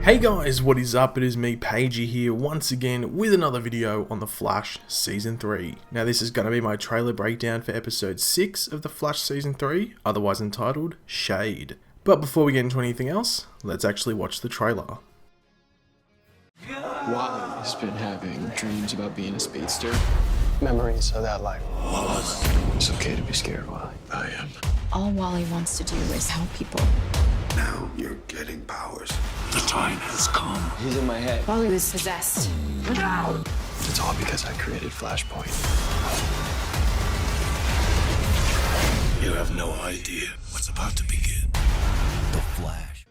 Hey guys, what is up? It is me, Pagey here, once again with another video on The Flash Season 3. Now this is going to be my trailer breakdown for Episode 6 of The Flash Season 3, otherwise entitled Shade. But before we get into anything else, let's actually watch the trailer. Wally has been having dreams about being a speedster. Memories of that life. It's okay to be scared, Wally. I am. All Wally wants to do is help people. Now you're getting powers. The time has come. He's in my head. Wally was possessed. It's all because I created Flashpoint. You have no idea what's about to begin. The Flash.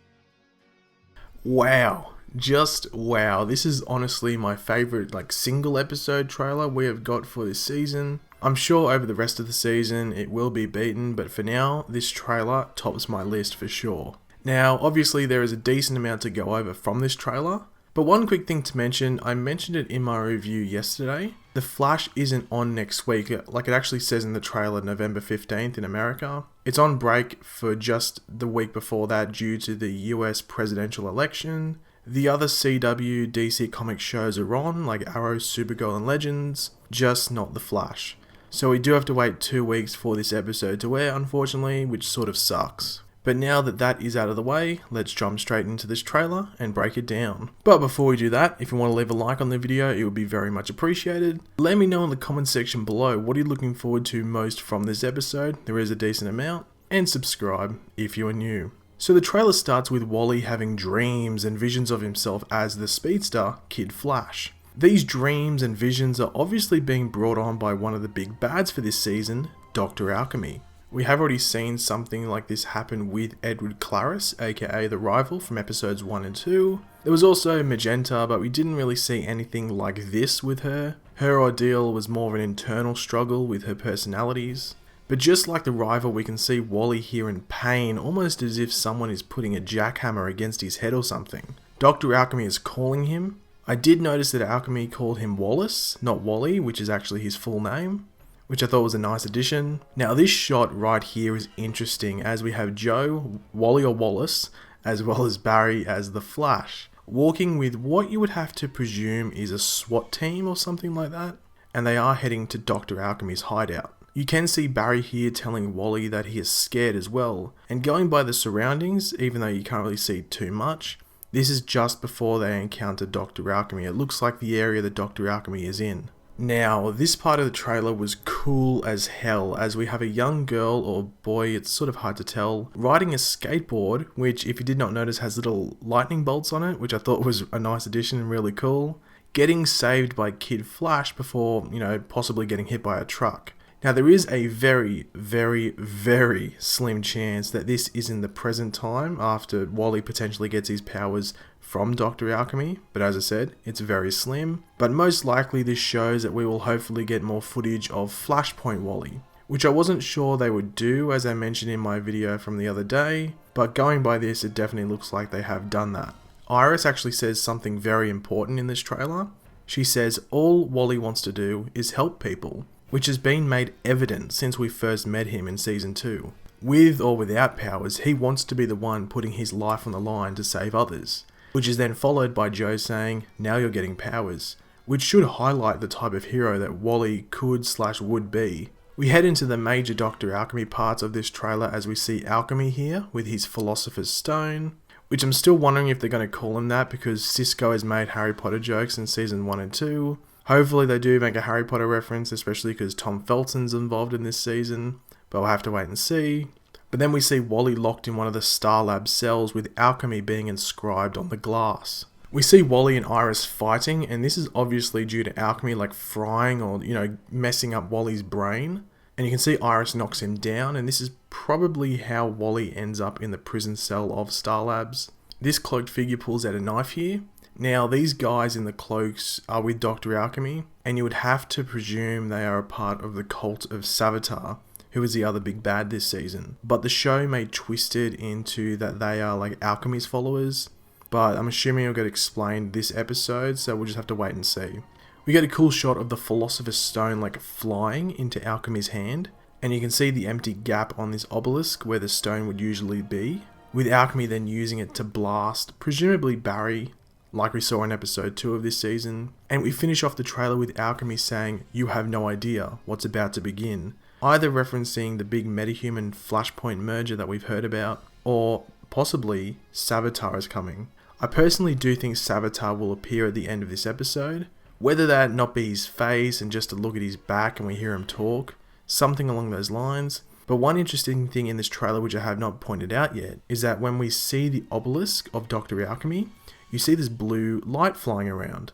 Wow. Just wow. This is honestly my favorite single episode trailer we have got for this season. I'm sure over the rest of the season it will be beaten, but for now this trailer tops my list for sure. Now obviously there is a decent amount to go over from this trailer, but one quick thing to mention, I mentioned it in my review yesterday, The Flash isn't on next week, like it actually says in the trailer November 15th in America. It's on break for just the week before that due to the US presidential election. The other CW DC comic shows are on, like Arrow, Supergirl and Legends, just not The Flash. So we do have to wait 2 weeks for this episode to air, unfortunately, which sort of sucks. But now that that is out of the way, let's jump straight into this trailer and break it down. But before we do that, if you want to leave a like on the video, it would be very much appreciated. Let me know in the comment section below what are you looking forward to most from this episode, there is a decent amount, and subscribe if you are new. So the trailer starts with Wally having dreams and visions of himself as the speedster, Kid Flash. These dreams and visions are obviously being brought on by one of the big bads for this season, Dr. Alchemy. We have already seen something like this happen with Edward Claris, aka the rival from episodes 1 and 2. There was also Magenta, but we didn't really see anything like this with her. Her ordeal was more of an internal struggle with her personalities. But just like the rival, we can see Wally here in pain, almost as if someone is putting a jackhammer against his head or something. Dr. Alchemy is calling him. I did notice that Alchemy called him Wallace, not Wally, which is actually his full name, which I thought was a nice addition. Now this shot right here is interesting as we have Joe, Wally or Wallace, as well as Barry as the Flash, walking with what you would have to presume is a SWAT team or something like that, and they are heading to Dr. Alchemy's hideout. You can see Barry here telling Wally that he is scared as well, and going by the surroundings, even though you can't really see too much, this is just before they encounter Dr. Alchemy. It looks like the area that Dr. Alchemy is in. Now, this part of the trailer was cool as hell, as we have a young girl or boy, it's sort of hard to tell, riding a skateboard, which if you did not notice has little lightning bolts on it, which I thought was a nice addition and really cool, getting saved by Kid Flash before, possibly getting hit by a truck. Now there is a very, very, very slim chance that this is in the present time after Wally potentially gets his powers from Dr. Alchemy, but as I said, it's very slim. But most likely this shows that we will hopefully get more footage of Flashpoint Wally, which I wasn't sure they would do as I mentioned in my video from the other day, but going by this it definitely looks like they have done that. Iris actually says something very important in this trailer. She says all Wally wants to do is help people, which has been made evident since we first met him in Season 2. With or without powers, he wants to be the one putting his life on the line to save others, which is then followed by Joe saying, now you're getting powers, which should highlight the type of hero that Wally could/would be. We head into the major Dr. Alchemy parts of this trailer as we see Alchemy here with his Philosopher's Stone, which I'm still wondering if they're going to call him that because Cisco has made Harry Potter jokes in Season 1 and 2. Hopefully they do make a Harry Potter reference, especially because Tom Felton's involved in this season, but we'll have to wait and see. But then we see Wally locked in one of the Star Lab cells with Alchemy being inscribed on the glass. We see Wally and Iris fighting, and this is obviously due to Alchemy frying or, messing up Wally's brain. And you can see Iris knocks him down, and this is probably how Wally ends up in the prison cell of Star Labs. This cloaked figure pulls out a knife here. Now, these guys in the cloaks are with Dr. Alchemy, and you would have to presume they are a part of the cult of Savitar, who is the other big bad this season. But the show may twist it into that they are Alchemy's followers, but I'm assuming it'll get explained this episode, so we'll just have to wait and see. We get a cool shot of the Philosopher's Stone flying into Alchemy's hand, and you can see the empty gap on this obelisk where the stone would usually be, with Alchemy then using it to blast, presumably Barry, like we saw in episode 2 of this season. And we finish off the trailer with Alchemy saying, "You have no idea what's about to begin," either referencing the big metahuman Flashpoint merger that we've heard about, or possibly Savitar is coming. I personally do think Savitar will appear at the end of this episode, whether that not be his face and just a look at his back and we hear him talk, something along those lines. But one interesting thing in this trailer which I have not pointed out yet is that when we see the obelisk of Dr. Alchemy, you see this blue light flying around.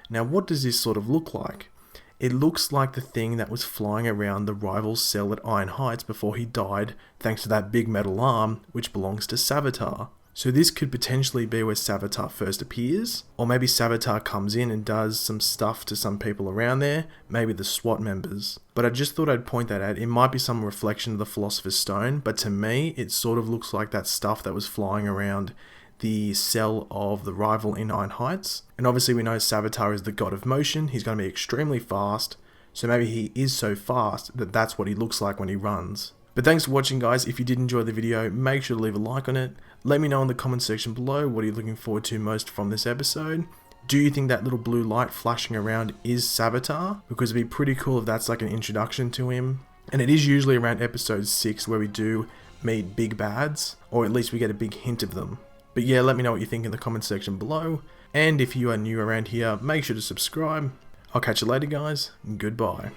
Now what does this sort of look like? It looks like the thing that was flying around the rival's cell at Iron Heights before he died, thanks to that big metal arm which belongs to Savitar. So this could potentially be where Savitar first appears, or maybe Savitar comes in and does some stuff to some people around there, maybe the SWAT members. But I just thought I'd point that out. It might be some reflection of the Philosopher's Stone, but to me it sort of looks like that stuff that was flying around the cell of the rival in Iron Heights. And obviously we know Savitar is the god of motion, he's going to be extremely fast, so maybe he is so fast that that's what he looks like when he runs. But thanks for watching guys. If you did enjoy the video, make sure to leave a like on it. Let me know in the comment section below, what are you looking forward to most from this episode? Do you think that little blue light flashing around is Savitar? Because it'd be pretty cool if that's like an introduction to him. And it is usually around episode 6 where we do meet big bads, or at least we get a big hint of them. But yeah, let me know what you think in the comment section below. And if you are new around here, make sure to subscribe. I'll catch you later guys, and goodbye.